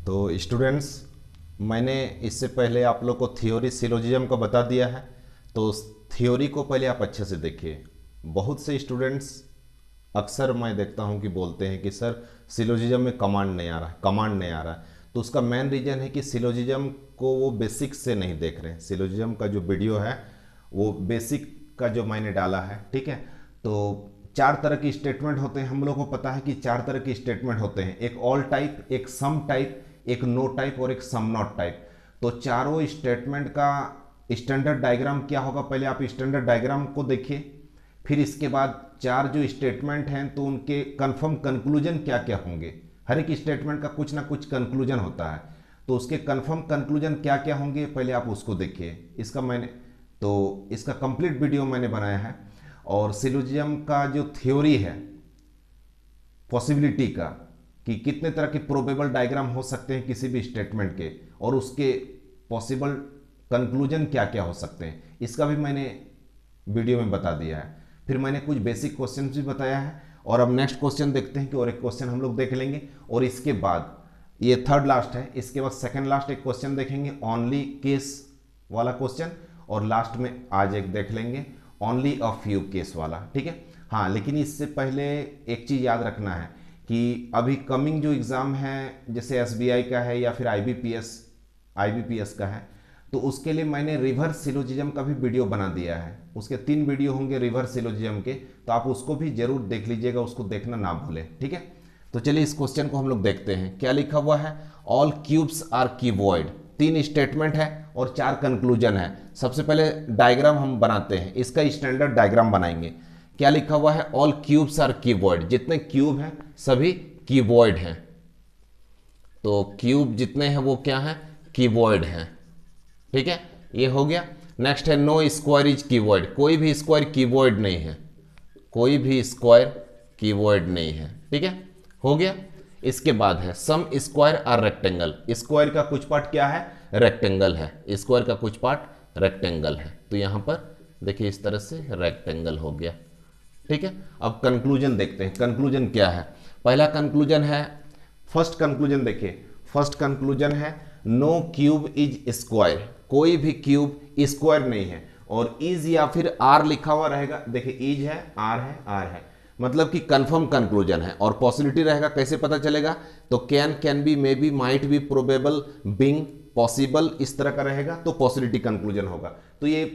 तो स्टूडेंट्स, मैंने इससे पहले आप लोग को थ्योरी सिलोजिज्म का बता दिया है। तो उस थ्योरी को पहले आप अच्छे से देखिए। बहुत से स्टूडेंट्स अक्सर मैं देखता हूं कि बोलते हैं कि सर सिलोजिज्म में कमांड नहीं आ रहा है, कमांड नहीं आ रहा है। तो उसका मेन रीज़न है कि सिलोजिज्म को वो बेसिक्स से नहीं देख रहे हैं। सिलोजिज्म का जो वीडियो है वो बेसिक का जो मैंने डाला है, ठीक है। तो चार तरह की स्टेटमेंट होते हैं, हम लोगों को पता है कि चार तरह की स्टेटमेंट होते हैं, एक ऑल टाइप, एक सम टाइप, एक नो टाइप और एक सम नॉट टाइप। तो चारों स्टेटमेंट का स्टैंडर्ड डायग्राम क्या होगा, पहले आप स्टैंडर्ड डायग्राम को देखिए। फिर इसके बाद चार जो स्टेटमेंट हैं तो उनके कंफर्म कंक्लूजन क्या क्या होंगे। हर एक स्टेटमेंट का कुछ ना कुछ कंक्लूजन होता है, तो उसके कंफर्म कंक्लूजन क्या क्या होंगे पहले आप उसको देखिए। इसका कंप्लीट वीडियो मैंने बनाया है। और सिलोजिज्म का जो थ्योरी है पॉसिबिलिटी का, कि कितने तरह के प्रोबेबल डायग्राम हो सकते हैं किसी भी स्टेटमेंट के, और उसके पॉसिबल कंक्लूजन क्या क्या हो सकते हैं, इसका भी मैंने वीडियो में बता दिया है। फिर मैंने कुछ बेसिक क्वेश्चन भी बताया है। और अब नेक्स्ट क्वेश्चन देखते हैं कि और एक क्वेश्चन हम लोग देख लेंगे, और इसके बाद ये थर्ड लास्ट है, इसके बाद सेकंड लास्ट एक क्वेश्चन देखेंगे, ओनली केस वाला क्वेश्चन। और लास्ट में आज एक देख लेंगे ओनली अ फ्यू केस वाला, ठीक है। हाँ, लेकिन इससे पहले एक चीज़ याद रखना है कि अभी कमिंग जो एग्ज़ाम है, जैसे एसबीआई का है या फिर आईबीपीएस का है, तो उसके लिए मैंने रिवर्स सिलोजिज्म का भी वीडियो बना दिया है। उसके 3 वीडियो होंगे रिवर्स सिलोजिज्म के, तो आप उसको भी जरूर देख लीजिएगा, उसको देखना ना भूलें, ठीक है। तो चलिए इस क्वेश्चन को हम लोग देखते हैं। क्या लिखा हुआ है, all cubes are cuboid. 3 statement है और 4 कंक्लूजन है। सबसे पहले डायग्राम हम बनाते हैं, इसका स्टैंडर्ड डायग्राम बनाएंगे। क्या लिखा हुआ है, ऑल क्यूब्स आर क्यूबॉइड। जितने क्यूब हैं सभी क्यूबॉइड हैं। तो क्यूब जितने हैं वो क्या है, क्यूबॉइड हैं, ठीक है। ये हो गया। नेक्स्ट है नो स्क्वायर इज क्यूबॉइड। कोई भी स्क्वायर क्यूबॉइड नहीं है, कोई भी स्क्वायर क्यूबॉइड नहीं है, ठीक है, हो गया। इसके बाद है सम स्क्वायर आर रेक्टेंगल। स्क्वायर का कुछ पार्ट क्या है, रेक्टेंगल है। स्क्वायर का कुछ पार्ट रेक्टेंगल है, तो यहां पर देखिए इस तरह से रेक्टेंगल हो गया, ठीक है। अब कंक्लूजन देखते हैं, कंक्लूजन क्या है। पहला कंक्लूजन है, फर्स्ट कंक्लूजन देखिए, फर्स्ट कंक्लूजन है नो क्यूब इज स्क्वायर। कोई भी क्यूब स्क्वायर नहीं है। और इज या फिर आर लिखा हुआ रहेगा, देखिए इज है, आर है, मतलब कि कंफर्म कंक्लूजन है। और पॉसिबिलिटी रहेगा, कैसे पता चलेगा, तो can be, may be, might be, probable, being, possible, इस तरह का रहेगा तो पॉसिबिलिटी कंक्लूजन होगा। तो ये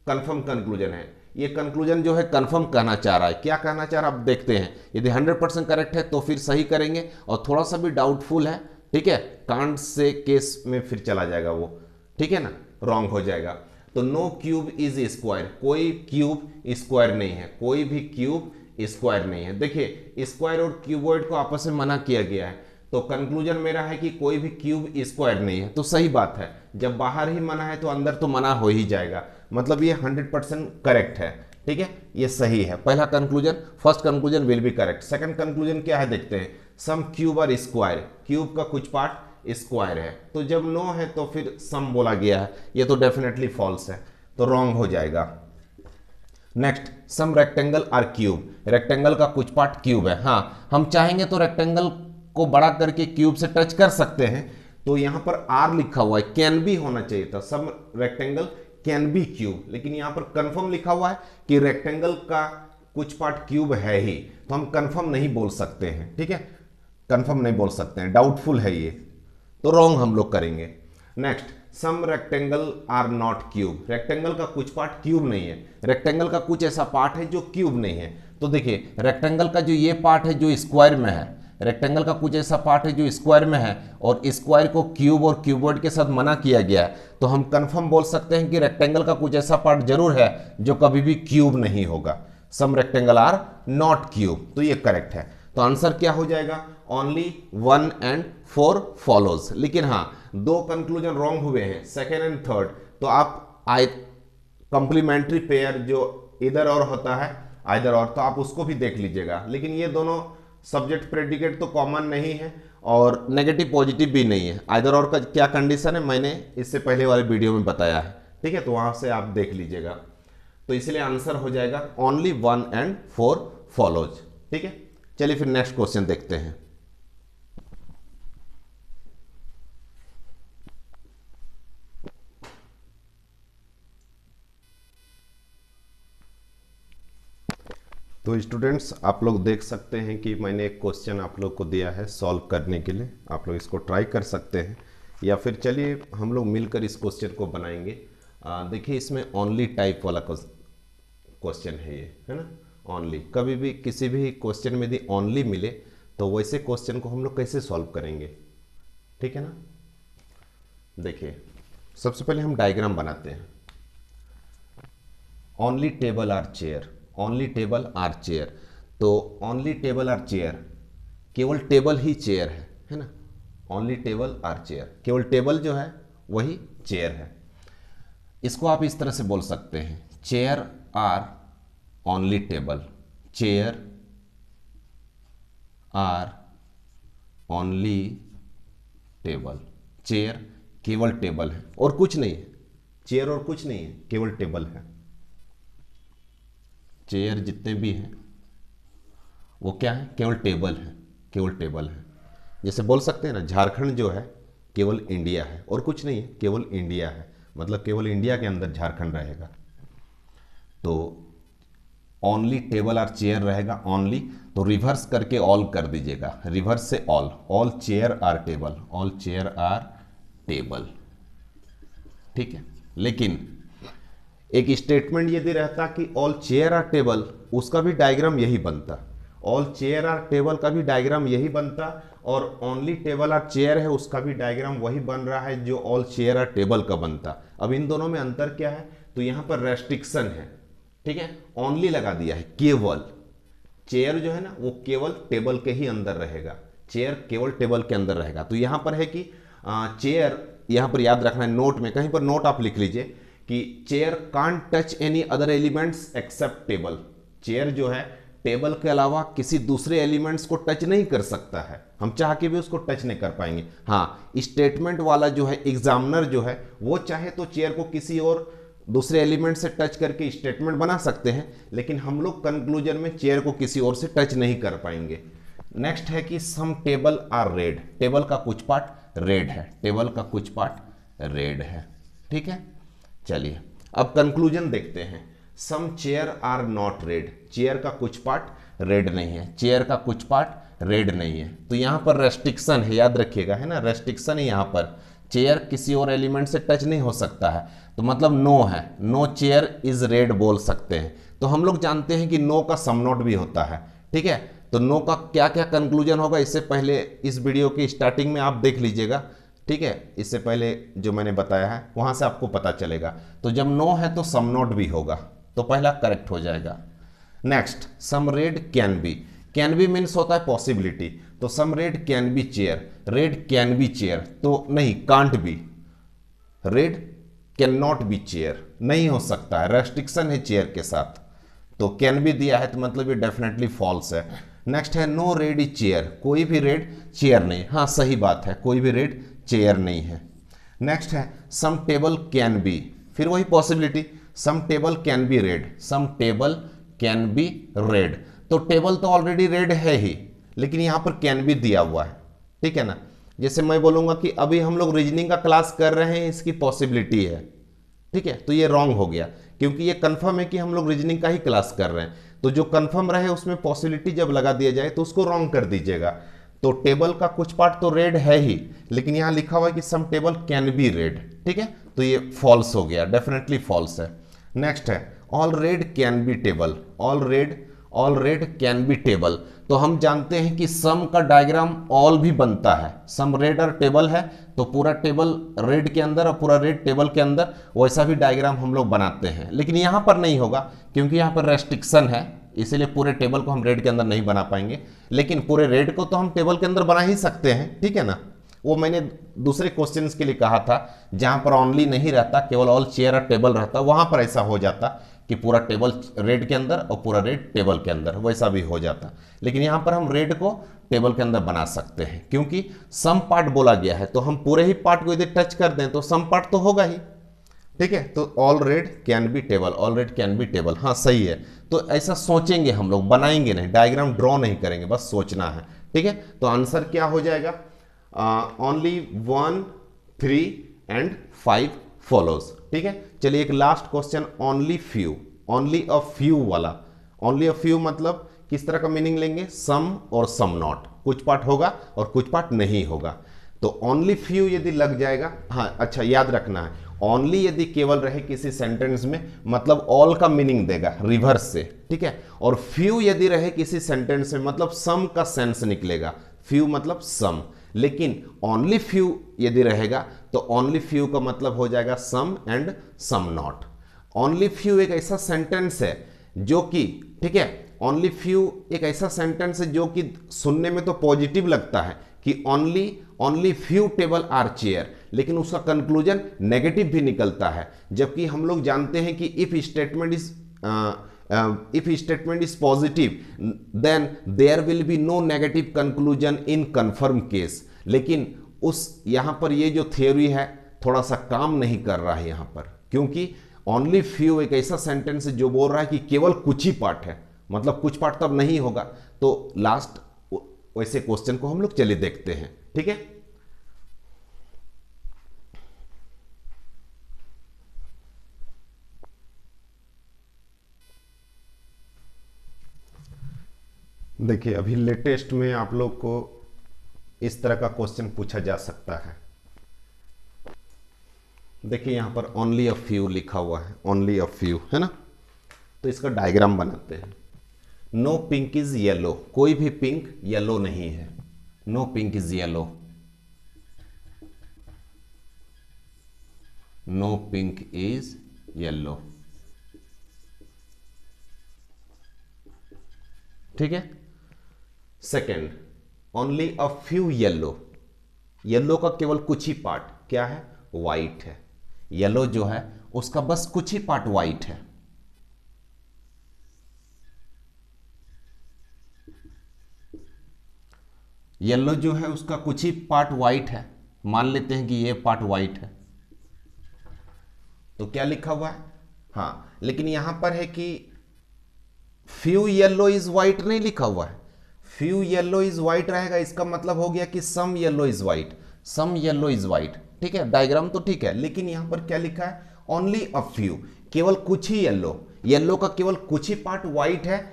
कंफर्म कंक्लूजन है। ये कंक्लूजन जो है कंफर्म कहना चाह रहा है। क्या कहना चाह रहा है, अब देखते हैं। यदि 100% करेक्ट है तो फिर सही करेंगे, और थोड़ा सा भी डाउटफुल है, ठीक है, कांड से केस में फिर चला जाएगा वो, ठीक है ना, रॉन्ग हो जाएगा। तो नो क्यूब इज स्क्वायर। कोई क्यूब स्क्वायर नहीं है, कोई भी क्यूब स्क्वायर नहीं है। देखिए स्क्वायर और क्यूबॉइड को आपस में मना किया गया है, तो कंक्लूजन मेरा है कि कोई भी क्यूब स्क्वायर नहीं है। तो सही बात है, जब बाहर ही मना है तो अंदर तो मना हो ही जाएगा, मतलब ये 100% करेक्ट है, ठीक है, ये सही है। पहला conclusion, first conclusion will be correct. Second conclusion क्या है देखते हैं, सम क्यूब आर स्क्वायर। क्यूब का कुछ पार्ट स्क्वायर है, तो जब नो है तो फिर सम बोला गया है, ये तो डेफिनेटली फॉल्स है, तो रॉन्ग हो जाएगा। Next, some rectangle are cube. Rectangle का कुछ पार्ट क्यूब है। हाँ, हम चाहेंगे तो रेक्टेंगल को बड़ा करके क्यूब से टच कर सकते हैं। तो यहां पर आर लिखा हुआ है, कैन बी होना चाहिए था, सम रेक्टेंगल कैन बी क्यूब, लेकिन यहां पर कंफर्म लिखा हुआ है कि रेक्टेंगल का कुछ पार्ट क्यूब है ही, तो हम कंफर्म नहीं बोल सकते हैं, ठीक है, कंफर्म नहीं बोल सकते हैं, डाउटफुल है ये, तो रॉन्ग हम लोग करेंगे। Next, some rectangle are not cube. Rectangle का कुछ पार्ट क्यूब नहीं है। रेक्टेंगल का कुछ ऐसा पार्ट है जो क्यूब नहीं है। तो देखिए रेक्टेंगल का जो ये पार्ट है जो स्क्वायर में है, रेक्टेंगल का कुछ ऐसा पार्ट है जो स्क्वायर में है, और स्क्वायर को क्यूब और क्यूबॉइड के साथ मना किया गया है, तो हम कंफर्म बोल सकते हैं कि रेक्टेंगल का कुछ ऐसा पार्ट जरूर है जो कभी भी क्यूब नहीं होगा। सम रेक्टेंगल आर नॉट क्यूब, तो ये करेक्ट है। तो आंसर क्या हो जाएगा, ओनली 1 and 4 फॉलोज। लेकिन हाँ, 2 कंक्लूजन रॉन्ग हुए हैं, सेकेंड एंड थर्ड। तो आप कंप्लीमेंट्री पेयर जो इधर और होता है, आइदर और, तो आप उसको भी देख लीजिएगा। लेकिन ये दोनों सब्जेक्ट प्रेडिकेट तो कॉमन नहीं है और नेगेटिव पॉजिटिव भी नहीं है। आइदर और का क्या कंडीशन है मैंने इससे पहले वाले वीडियो में बताया है, ठीक है, तो वहां से आप देख लीजिएगा। तो इसलिए आंसर हो जाएगा ओनली 1 and 4 फॉलोज, ठीक है। चलिए फिर नेक्स्ट क्वेश्चन देखते हैं। तो स्टूडेंट्स आप लोग देख सकते हैं कि मैंने एक क्वेश्चन आप लोग को दिया है सॉल्व करने के लिए, आप लोग इसको ट्राई कर सकते हैं या फिर चलिए हम लोग मिलकर इस क्वेश्चन को बनाएंगे। देखिए इसमें ओनली टाइप वाला क्वेश्चन है ये, है ना। ओनली, कभी भी किसी भी क्वेश्चन में यदि ओनली मिले तो वैसे क्वेश्चन को हम लोग कैसे सॉल्व करेंगे, ठीक है ना। देखिए सबसे पहले हम डायग्राम बनाते हैं। Only table are chair, only table are chair, तो ओनली टेबल आर चेयर, केवल टेबल ही चेयर है ना। ओनली टेबल आर चेयर, केवल टेबल जो है वही चेयर है। इसको आप इस तरह से बोल सकते हैं, chair are only table, chair are only table, chair केवल टेबल है और कुछ नहीं है, चेयर और कुछ नहीं है, केवल टेबल है। चेयर जितने भी हैं वो क्या है, केवल टेबल है, केवल टेबल है। जैसे बोल सकते हैं ना, झारखंड जो है केवल इंडिया है और कुछ नहीं है, केवल इंडिया है, मतलब केवल इंडिया के अंदर झारखंड रहेगा। तो ओनली टेबल आर चेयर रहेगा, ओनली, तो रिवर्स करके ऑल कर दीजिएगा, रिवर्स से all, all chair are table, all chair are table, ठीक है। लेकिन एक स्टेटमेंट यदि रहता कि ऑल चेयर आर टेबल, उसका भी डायग्राम यही बनता, ऑल चेयर आर टेबल का भी डायग्राम यही बनता, और ओनली टेबल आर चेयर है उसका भी डायग्राम वही बन रहा है जो ऑल चेयर आर टेबल का बनता। अब इन दोनों में अंतर क्या है, तो यहां पर रेस्ट्रिक्शन है, ठीक है। ओनली लगा दिया है, केवल चेयर जो है ना वो केवल टेबल के ही अंदर रहेगा, चेयर केवल टेबल के अंदर रहेगा। तो यहां पर है कि चेयर, यहां पर याद रखना है, नोट में कहीं पर नोट आप लिख लीजिए कि chair can't touch any other elements except table, chair जो है टेबल के अलावा किसी दूसरे एलिमेंट्स को टच नहीं कर सकता है, हम चाह के भी उसको टच नहीं कर पाएंगे। हाँ, स्टेटमेंट वाला जो है एग्जामिनर जो है वो चाहे तो चेयर को किसी और दूसरे एलिमेंट से टच करके स्टेटमेंट बना सकते हैं, लेकिन हम लोग कंक्लूजन में चेयर को किसी और से टच नहीं कर पाएंगे। नेक्स्ट है कि सम टेबल आर रेड, टेबल का कुछ पार्ट रेड है, टेबल का कुछ पार्ट रेड है, ठीक है। चलिए अब कंक्लूजन देखते हैं। Some chair are not red, chair का कुछ पार्ट रेड नहीं है, चेयर का कुछ पार्ट रेड नहीं है। तो यहां पर रेस्ट्रिक्शन है, याद रखिएगा, है ना, रेस्ट्रिक्शन है यहां पर, चेयर किसी और एलिमेंट से टच नहीं हो सकता है, तो मतलब नो है, नो चेयर इज रेड बोल सकते हैं। तो हम लोग जानते हैं कि नो का सम नोट भी होता है, ठीक है। तो नो का क्या क्या कंक्लूजन होगा, इससे पहले इस वीडियो की स्टार्टिंग में आप देख लीजिएगा, ठीक है। इससे पहले जो मैंने बताया है वहां से आपको पता चलेगा। तो जब नो है तो सम नोट भी होगा, तो पहला करेक्ट हो जाएगा। Next, some red can be means होता है पॉसिबिलिटी, तो some red can be chair, red can be chair, तो नहीं, can't be, red can not be chair, नहीं हो सकता है, रेस्ट्रिक्शन है चेयर के साथ, तो कैन बी दिया है तो मतलब ये डेफिनेटली फॉल्स है। नेक्स्ट है नो रेड इज चेयर, कोई भी रेड चेयर नहीं, हाँ सही बात है, कोई भी रेड चेयर नहीं है। नेक्स्ट है सम टेबल कैन बी, फिर वही possibility, some table can be red, some table can be red, तो टेबल तो ऑलरेडी रेड है ही, लेकिन यहां पर कैन बी दिया हुआ है, ठीक है ना। जैसे मैं बोलूंगा कि अभी हम लोग रीजनिंग का क्लास कर रहे हैं, इसकी पॉसिबिलिटी है, ठीक है, तो ये रॉन्ग हो गया, क्योंकि ये कंफर्म है कि हम लोग रीजनिंग का ही क्लास कर रहे हैं। तो जो कंफर्म रहे उसमें पॉसिबिलिटी जब लगा दिया जाए तो उसको रॉन्ग कर दीजिएगा। तो टेबल का कुछ पार्ट तो रेड है ही, लेकिन यहां लिखा हुआ है कि सम टेबल कैन बी रेड, ठीक है, तो ये फॉल्स हो गया, डेफिनेटली फॉल्स है। नेक्स्ट है all red can B table, all red can B table, तो हम जानते हैं कि सम का डायग्राम ऑल भी बनता है, सम रेड और टेबल है तो पूरा टेबल रेड के अंदर और पूरा रेड टेबल के अंदर, वैसा भी डायग्राम हम लोग बनाते हैं, लेकिन यहां पर नहीं होगा क्योंकि यहां पर रेस्ट्रिक्शन है, इसीलिए पूरे टेबल को हम रेड के अंदर नहीं बना पाएंगे, लेकिन पूरे रेड को तो हम टेबल के अंदर बना ही सकते हैं, ठीक है ना। वो मैंने दूसरे क्वेश्चंस के लिए कहा था, जहां पर ओनली नहीं रहता, केवल ऑल चेयर और टेबल रहता, वहां पर ऐसा हो जाता कि पूरा टेबल रेड के अंदर और पूरा रेड टेबल के अंदर, वैसा भी हो जाता। लेकिन यहां पर हम रेड को टेबल के अंदर बना सकते हैं, क्योंकि सम पार्ट बोला गया है, तो हम पूरे ही पार्ट को यदि टच कर दें तो सम पार्ट तो होगा ही, ठीक है। तो all red can B table, all red can B table, हाँ सही है। तो ऐसा सोचेंगे हम लोग, बनाएंगे नहीं, डायग्राम ड्रॉ नहीं करेंगे, बस सोचना है, ठीक है। तो आंसर क्या हो जाएगा, ओनली 1, 3 एंड 5 फॉलोज, ठीक है। चलिए एक last question, only few, only a few वाला, ओनली अ फ्यू मतलब किस तरह का मीनिंग लेंगे, सम और सम नॉट, कुछ पार्ट होगा और कुछ पार्ट नहीं होगा। तो ओनली फ्यू यदि लग जाएगा, हाँ अच्छा याद रखना है, ओनली यदि केवल रहे किसी सेंटेंस में मतलब ऑल का मीनिंग देगा रिवर्स से, ठीक है। और फ्यू यदि रहे किसी सेंटेंस में मतलब सम का सेंस निकलेगा, फ्यू मतलब सम। लेकिन ओनली फ्यू यदि रहेगा तो ओनली फ्यू का मतलब हो जाएगा some and some not. Only few एक ऐसा सेंटेंस है जो कि, ठीक है, ओनली फ्यू एक ऐसा सेंटेंस है जो कि सुनने में तो पॉजिटिव लगता है कि only few table are chair, लेकिन उसका कंक्लूजन नेगेटिव भी निकलता है। जबकि हम लोग जानते हैं कि if statement is positive then there will be no negative conclusion in confirm case. लेकिन उस यहां पर ये जो थ्योरी है थोड़ा सा काम नहीं कर रहा है यहां पर, क्योंकि ओनली फ्यू एक ऐसा सेंटेंस है जो बोल रहा है कि केवल कुछ ही पार्ट है, मतलब कुछ पार्ट तब नहीं होगा। तो लास्ट वैसे क्वेश्चन को हम लोग चलिए देखते हैं, ठीक है। देखिए अभी लेटेस्ट में आप लोग को इस तरह का क्वेश्चन पूछा जा सकता है। देखिए यहां पर ओनली अ फ्यू लिखा हुआ है, ओनली अ फ्यू है ना। तो इसका डायग्राम बनाते हैं। नो पिंक इज येलो, कोई भी पिंक येलो नहीं है। No pink is yellow, no pink is yellow, ठीक है। Second, only a few yellow, yellow का केवल कुछ ही पार्ट क्या है, वाइट है। येलो जो है उसका बस कुछ ही पार्ट वाइट है। येलो जो है उसका कुछ ही पार्ट वाइट है, मान लेते हैं कि ये पार्ट वाइट है। तो क्या लिखा हुआ है, हाँ लेकिन यहां पर है कि फ्यू येलो इज वाइट नहीं लिखा हुआ है। फ्यू येलो इज वाइट रहेगा, इसका मतलब हो गया कि some yellow is white, some yellow is white, ठीक है। डायग्राम तो ठीक है, लेकिन यहां पर क्या लिखा है, ओनली अ फ्यू, केवल कुछ ही येलो, येलो का केवल कुछ ही पार्ट वाइट है,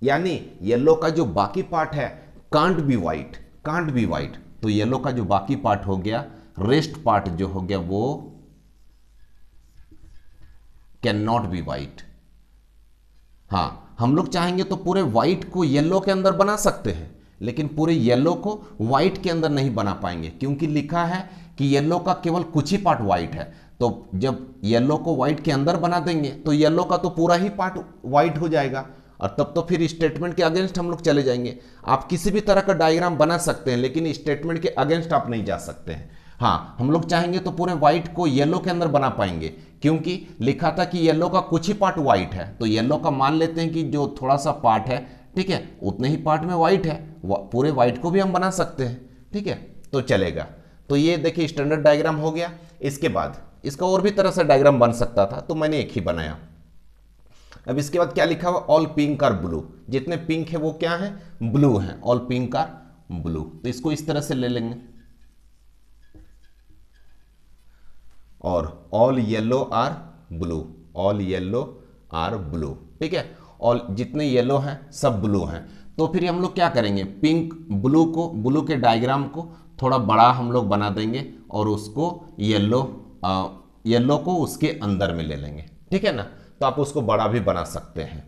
यानी येलो का जो बाकी पार्ट है can't be white, can't be white. तो येलो का जो बाकी पार्ट हो गया, रेस्ट पार्ट जो हो गया वो कैन नॉट बी वाइट। हाँ हम लोग चाहेंगे तो पूरे व्हाइट को येलो के अंदर बना सकते हैं, लेकिन पूरे येलो को व्हाइट के अंदर नहीं बना पाएंगे, क्योंकि लिखा है कि येलो का केवल कुछ ही पार्ट व्हाइट है। तो जब येलो को व्हाइट के अंदर बना देंगे तो येलो का तो पूरा ही पार्ट व्हाइट हो जाएगा, और तब तो फिर स्टेटमेंट के अगेंस्ट हम लोग चले जाएंगे। आप किसी भी तरह का डायग्राम बना सकते हैं, लेकिन स्टेटमेंट के अगेंस्ट आप नहीं जा सकते हैं। हाँ हम लोग चाहेंगे तो पूरे व्हाइट को येलो के अंदर बना पाएंगे, क्योंकि लिखा था कि येलो का कुछ ही पार्ट व्हाइट है, तो येलो का मान लेते हैं कि जो थोड़ा सा पार्ट है, ठीक है, उतने ही पार्ट में व्हाइट है, पूरे व्हाइट को भी हम बना सकते हैं, ठीक है, तो चलेगा। तो ये देखिए स्टैंडर्ड डायग्राम हो गया। इसके बाद इसका और भी तरह से डायग्राम बन सकता था, तो मैंने एक ही बनाया। अब इसके बाद क्या लिखा हुआ, ऑल पिंक आर ब्लू, जितने पिंक है वो क्या है, ब्लू है, ऑल पिंक आर ब्लू। तो इसको इस तरह से ले लेंगे, और all yellow are blue, all yellow are blue, ठीक है, ऑल जितने येलो हैं सब ब्लू हैं। तो फिर हम लोग क्या करेंगे, पिंक ब्लू को, ब्लू के डायग्राम को थोड़ा बड़ा हम लोग बना देंगे और उसको येलो येलो को उसके अंदर में ले लेंगे, ठीक है ना। तो आप उसको बड़ा भी बना सकते हैं,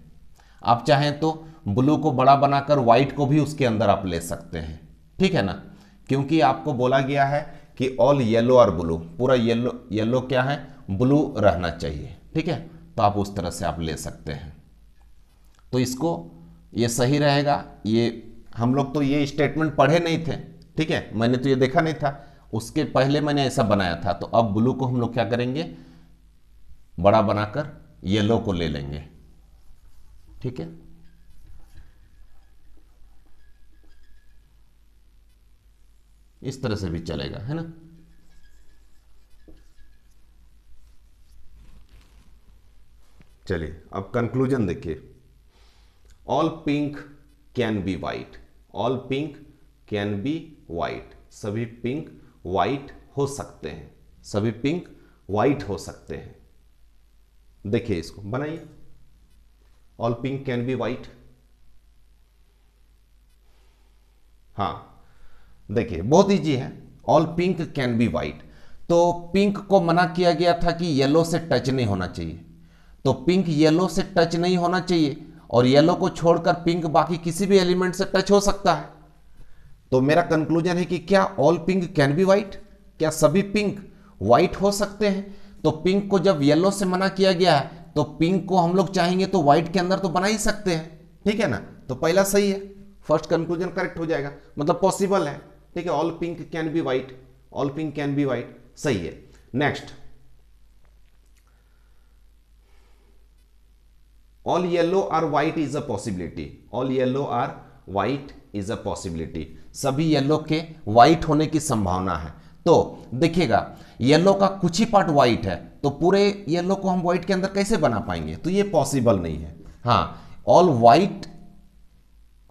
आप चाहें तो ब्लू को बड़ा बनाकर व्हाइट को भी उसके अंदर आप ले सकते हैं, ठीक है ना, क्योंकि आपको बोला गया है कि ऑल येलो और ब्लू, पूरा येलो, येलो क्या है, ब्लू रहना चाहिए, ठीक है। तो आप उस तरह से आप ले सकते हैं। तो इसको ये सही रहेगा। ये हम लोग तो ये स्टेटमेंट पढ़े नहीं थे, ठीक है, मैंने तो ये देखा नहीं था, उसके पहले मैंने ऐसा बनाया था। तो अब ब्लू को हम लोग क्या करेंगे, बड़ा बनाकर येलो को ले लेंगे, ठीक है। इस तरह से भी चलेगा, है ना। चलिए अब कंक्लूजन देखिए, all pink can be white, all pink can be white, सभी पिंक वाइट हो सकते हैं, सभी पिंक वाइट हो सकते हैं। देखिए इसको बनाइए, all pink can be white. हाँ, देखिए बहुत इजी है, all pink can be white. तो पिंक को मना किया गया था कि येलो से टच नहीं होना चाहिए, तो पिंक येलो से टच नहीं होना चाहिए, और येलो को छोड़कर पिंक बाकी किसी भी एलिमेंट से टच हो सकता है। तो मेरा कंक्लूजन है कि क्या all pink can be white, क्या सभी पिंक वाइट हो सकते हैं। तो पिंक को जब येलो से मना किया गया है तो पिंक को हम लोग चाहेंगे तो व्हाइट के अंदर तो बना ही सकते हैं, ठीक है ना। तो पहला सही है, फर्स्ट कंक्लूजन करेक्ट हो जाएगा, मतलब पॉसिबल है, ठीक है। All pink can be white, all pink can be white, सही है। Next, all yellow are white is a possibility, all yellow are white is a possibility, सभी येलो के वाइट होने की संभावना है। तो देखिएगा येलो का कुछ ही पार्ट वाइट है, तो पूरे येलो को हम वाइट के अंदर कैसे बना पाएंगे, तो ये पॉसिबल नहीं है। हाँ, all white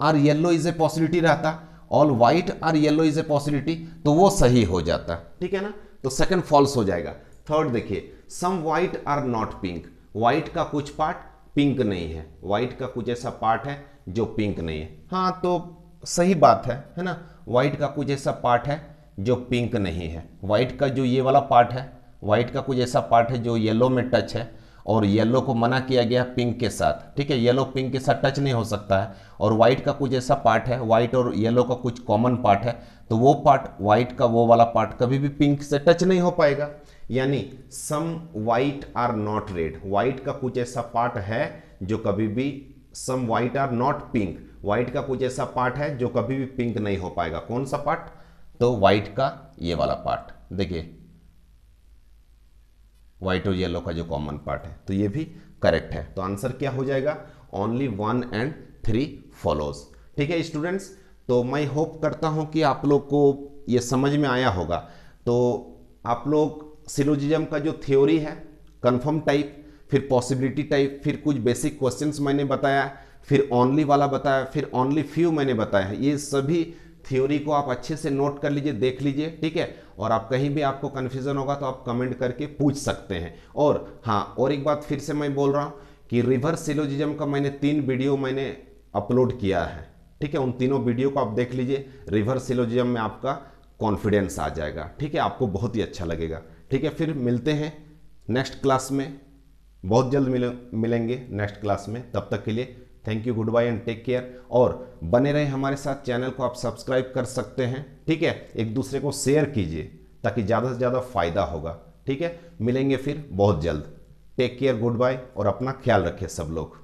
are yellow is a possibility रहता, all white are yellow is a possibility, तो वो सही हो जाता, ठीक है ना। तो सेकंड फॉल्स हो जाएगा। थर्ड देखिए, some white are not pink, white का कुछ पार्ट पिंक नहीं है, वाइट का कुछ ऐसा पार्ट है जो पिंक नहीं है। हाँ, तो सही बात है ना, वाइट का कुछ ऐसा पार्ट है जो पिंक नहीं है, वाइट का जो ये वाला पार्ट है, वाइट का कुछ ऐसा पार्ट है जो येलो में टच है, और येलो को मना किया गया पिंक के साथ, ठीक है, येलो पिंक के साथ टच नहीं हो सकता है। और वाइट का कुछ ऐसा पार्ट है, वाइट और येलो का कुछ कॉमन पार्ट है, तो वो पार्ट वाइट का वो वाला पार्ट कभी भी पिंक से टच नहीं हो पाएगा। यानी some white are not red, white का कुछ ऐसा पार्ट है जो कभी भी, some white are not pink, white का कुछ ऐसा पार्ट है जो कभी भी पिंक नहीं हो पाएगा। कौन सा पार्ट, तो वाइट का ये वाला पार्ट, देखिए व्हाइट और येलो का जो कॉमन पार्ट है, तो ये भी करेक्ट है। तो आंसर क्या हो जाएगा, ओनली 1 and 3 फॉलोज, ठीक है स्टूडेंट्स। तो मैं होप करता हूं कि आप लोग को ये समझ में आया होगा। तो आप लोग सिलोजिज्म का जो थ्योरी है, कंफर्म टाइप, फिर पॉसिबिलिटी टाइप, फिर कुछ बेसिक क्वेश्चंस मैंने बताया, फिर ओनली वाला बताया, फिर ओनली फ्यू मैंने बताया, ये सभी थ्योरी को आप अच्छे से नोट कर लीजिए, देख लीजिए, ठीक है। और आप कहीं भी आपको कन्फ्यूजन होगा तो आप कमेंट करके पूछ सकते हैं। और हाँ, और एक बात फिर से मैं बोल रहा हूँ कि रिवर्स सिलोजिज्म का मैंने 3 वीडियो मैंने अपलोड किया है, ठीक है। उन तीनों वीडियो को आप देख लीजिए, रिवर्स सिलोजिज्म में आपका कॉन्फिडेंस आ जाएगा, ठीक है, आपको बहुत ही अच्छा लगेगा, ठीक है। फिर मिलते हैं नेक्स्ट क्लास में, बहुत जल्द मिलेंगे नेक्स्ट क्लास में। तब तक के लिए thank you, goodbye and take care. और बने रहे हमारे साथ, चैनल को आप सब्सक्राइब कर सकते हैं, ठीक है। एक दूसरे को शेयर कीजिए ताकि ज़्यादा से ज़्यादा फायदा होगा, ठीक है। मिलेंगे फिर बहुत जल्द, टेक केयर, गुड बाय, और अपना ख्याल रखिए सब लोग।